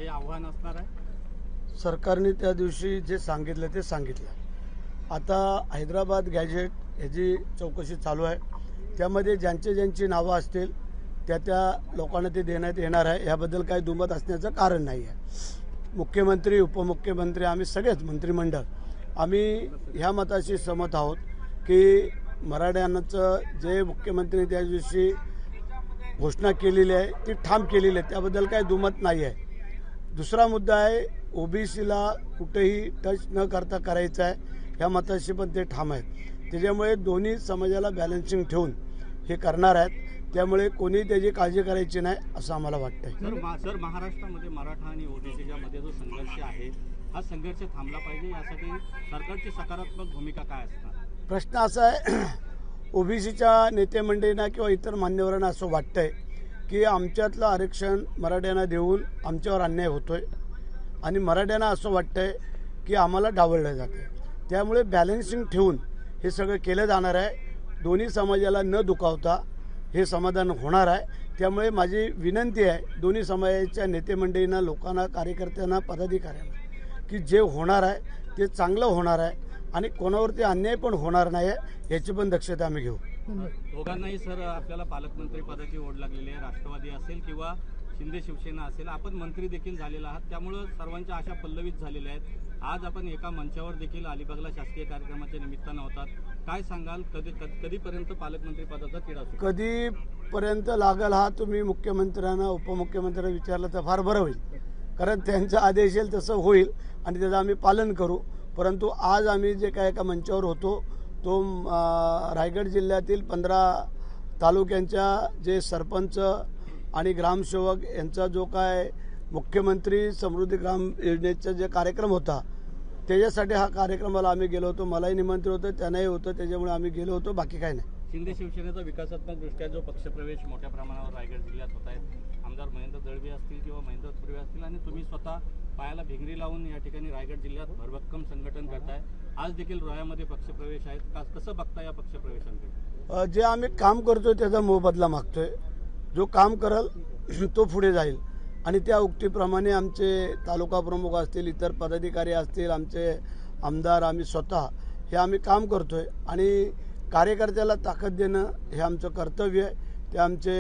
हे आव्हान असणार आहे? सरकारने त्या दिवशी जे सांगितलं ते सांगितलं। आता हैदराबाद गॅजेट ह्याची चौकशी चालू आहे, त्यामध्ये ज्यांची नावं असतील त्या लोकांना ते देण्यात येणार आहे। याबद्दल काही दुमत असण्याचं कारण नाही आहे। मुख्यमंत्री, उपमुख्यमंत्री, आम्ही सगळेच मंत्रिमंडळ आम्ही ह्या मताशी सहमत आहोत की मराठ्यांचं जे मुख्यमंत्र्यांनी त्या दिवशी घोषणा केलेली आहे ती ठाम केलेली आहे, त्याबद्दल काही दुमत नाही आहे। दुसरा मुद्दा आहे ओबीसीला कुठेही टच न करता करायचं आहे, ह्या मताशी पण ते ठाम आहेत। त्याच्यामुळे दोन्ही समाजाला बॅलन्सिंग ठेवून हे करणार आहेत, त्यामुळे कोणी त्याची काळजी करायची नाही असं आम्हाला वाटतंय। सर, महाराष्ट्रामध्ये मराठा आणि ओबीसीच्या मध्ये जो संघर्ष आहे हा संघर्ष थांबला पाहिजे, यासाठी सरकारची सकारात्मक भूमिका काय असणार? प्रश्न असा आहे, ओबीसीच्या नेते मंडळींना किंवा इतर मान्यवरांना असं वाटतंय की आमच्यातलं आरक्षण मराठ्यांना देऊन आमच्यावर अन्याय होतोय आणि मराठ्यांना असं वाटतंय की आम्हाला डावललं जातं। त्यामुळे बॅलन्सिंग ठेवून हे सगळं केलं जाणार आहे। दोन्ही समाजाला न दुखावता हे समाधान होणार आहे। त्यामुळे माझी विनंती आहे दोन्ही समाजाच्या नेते मंडळींना, लोकांना, कार्यकर्त्यांना, पदाधिकाऱ्यांना की जे होणार आहे ते चांगलं होणार आहे आणि कोणावरती अन्याय पण होणार नाही आहे याची पण दक्षता आम्ही घेऊ। दोघांनाही सर आपल्याला पालकमंत्री पदाची ओढ लागलेली आहे, राष्ट्रवादी असेल किंवा शिंदे शिवसेना असेल, आपण मंत्री देखील झालेला आहात, त्यामुळे सर्वांच्या आशा पल्लवित झालेल्या आहेत। आज आपण एका मंचावर देखील अलिबागला शासकीय कार्यक्रमाच्या निमित्तानं होतात, काय सांगाल? कधीपर्यंत पालकमंत्री पदाचा तिढा सुटेल? कधीपर्यंत लागेल हा तुम्ही मुख्यमंत्र्यांना, उपमुख्यमंत्र्यांना विचारलं तर फार बरं होईल, कारण त्यांचा आदेश येईल तसं होईल आणि त्याचं आम्ही पालन करू। परंतु आज आम्ही जे काय एका मंचावर होतो तो रायगड जिल्ह्यातील 15 तालुक्यांच्या जे सरपंच आणि ग्रामसेवक यांचा जो काय मुख्यमंत्री समृद्धी ग्राम योजनेचा जे कार्यक्रम होता त्याच्यासाठी हा कार्यक्रमाला आम्ही गेलो होतो। मलाही निमंत्रण होतं, त्यांनाही होतं, त्याच्यामुळे आम्ही गेलो होतो, बाकी काही नाही। शिंदे शिवसेनेचा विकासात्मक दृष्ट्या जो पक्षप्रवेश मोठ्या प्रमाणावर रायगड जिल्ह्यात होत आहेत, आमदार महेंद्र दळवी असतील किंवा महेंद्र थोरवे असतील आणि तुम्ही स्वतः पायाला भिंगरी लावून या ठिकाणी रायगड जिल्ह्यात भरभक्कम संघटन करताय, आज देखील रोह्यामध्ये पक्षप्रवेश आहेत, कसं बघता या पक्षप्रवेशांकडे? जे आम्ही काम करतोय त्याचा मोबदला मागतोय। जो काम करल तो पुढे जाईल आणि त्या उक्तीप्रमाणे आमचे तालुका प्रमुख असतील, इतर पदाधिकारी असतील, आमचे आमदार, आम्ही स्वतः हे आम्ही काम करतोय आणि कार्यकर्त्याला ताकद देणं हे आमचं कर्तव्य आहे। ते आमचे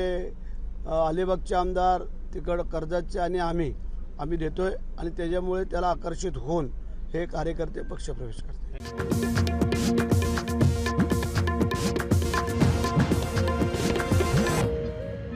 अलिबागचे आमदार, तिकडं कर्जतचे आणि आम्ही देतोय आणि त्याच्यामुळे त्याला आकर्षित होऊन हे कार्यकर्ते पक्षप्रवेश करतात।